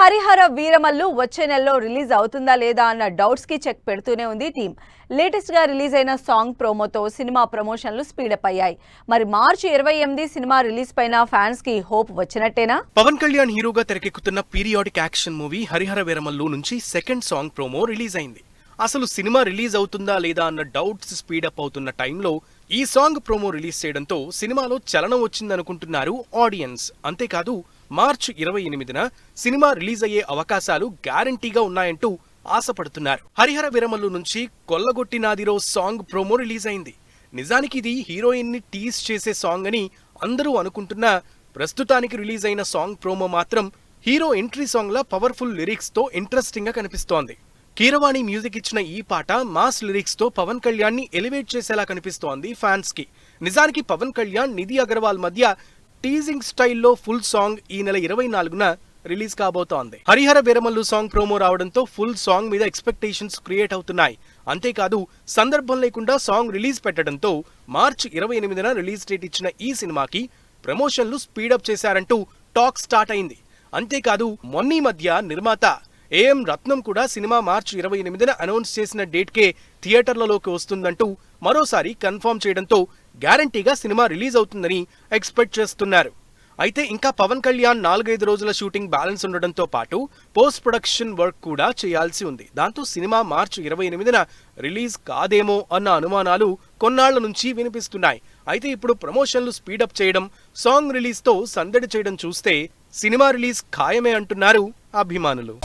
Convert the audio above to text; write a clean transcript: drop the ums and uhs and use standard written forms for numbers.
హరిహర వీరమల్లు వచ్చే నెలలో రిలీజ్ అవుతుందా లేదా అన్న డౌట్స్ కి చెక్ పెడుతూనే ఉంది టీం. లేటెస్ట్ గా రిలీజ్ అయిన సాంగ్ ప్రోమోతో సినిమా ప్రమోషన్లు స్పీడప్ అయ్యాయి. మరి మార్చి 28 సినిమా రిలీజ్ పైన ఫ్యాన్స్ కి హోప్ వచ్చినట్టేనా? పవన్ కళ్యాణ్ హీరోగా తెరకెక్కుతున్న periodic action movie Harihara Veeramallu నుంచి సెకండ్ సాంగ్ ప్రోమో రిలీజ్ అయింది. అసలు సినిమా రిలీజ్ అవుతుందా లేదా అన్న డౌట్స్ స్పీడప్ అవుతున్న టైంలో ఈ సాంగ్ ప్రోమో రిలీజ్ చేయడంతో సినిమాలో చలనం వచ్చిందనుకుంటున్నారు ఆడియన్స్. అంతేకాదు మార్చి 28న సినిమా రిలీజ్ అయ్యే అవకాశాలు గ్యారంటీగా ఉన్నాయంటూ ఆశపడుతున్నారు. హరిహర వీరమల్లు నుంచి కొల్లగొట్టినాదిరో సాంగ్ ప్రోమో రిలీజ్ అయింది. నిజానికి ఇది హీరోయిన్ ని టీజ్ చేసే సాంగ్ అని అందరూ అనుకుంటున్నా ప్రస్తుతానికి రిలీజ్ అయిన సాంగ్ ప్రోమో మాత్రం హీరో ఎంట్రీ సాంగ్ లా పవర్ఫుల్ లిరిక్స్ తో ఇంట్రెస్టింగ్ గా కనిపిస్తోంది. కీరవాణి మ్యూజిక్ ఇచ్చిన ఈ పాట మాస్ లిరిక్స్ తో పవన్ కళ్యాణ్ ని ఎలివేట్ చేసేలా కనిపిస్తోంది ఫ్యాన్స్ కి. నిజానికి పవన్ కళ్యాణ్, నిధి అగర్వాల్ మధ్య టీజింగ్ స్టైల్లో ఫుల్ సాంగ్ ఈ నెల 24న రిలీజ్ కాబోతోంది. హరిహర వీరమల్లు సాంగ్ ప్రోమో రావడంతో ఫుల్ సాంగ్ మీద ఎక్స్పెక్టేషన్స్ క్రియేట్ అవుతున్నాయి. అంతేకాదు సందర్భం లేకుండా సాంగ్ రిలీజ్ పెట్టడంతో మార్చి 28న రిలీజ్ డేట్ ఇచ్చిన ఈ సినిమాకి ప్రమోషన్లు స్పీడప్ చేశారంటూ టాక్ స్టార్ట్ అయింది. అంతేకాదు మొన్నీ మధ్య నిర్మాత ఏఎం రత్నం కూడా సినిమా మార్చి 28న అనౌన్స్ చేసిన డేట్కే థియేటర్లలోకి వస్తుందంటూ మరోసారి కన్ఫర్మ్ చేయడంతో గ్యారంటీగా సినిమా రిలీజ్ అవుతుందని ఎక్స్పెక్ట్ చేస్తున్నారు. అయితే ఇంకా పవన్ కళ్యాణ్ 4-5 రోజుల షూటింగ్ బ్యాలెన్స్ ఉండడంతో పాటు పోస్ట్ ప్రొడక్షన్ వర్క్ కూడా చేయాల్సి ఉంది. దాంతో సినిమా మార్చి 28న రిలీజ్ కాదేమో అన్న అనుమానాలు కొన్నాళ్ల నుంచి వినిపిస్తున్నాయి. అయితే ఇప్పుడు ప్రమోషన్లు స్పీడప్ చేయడం, సాంగ్ రిలీజ్ తో సందడి చేయడం చూస్తే సినిమా రిలీజ్ ఖాయమే అంటున్నారు అభిమానులు.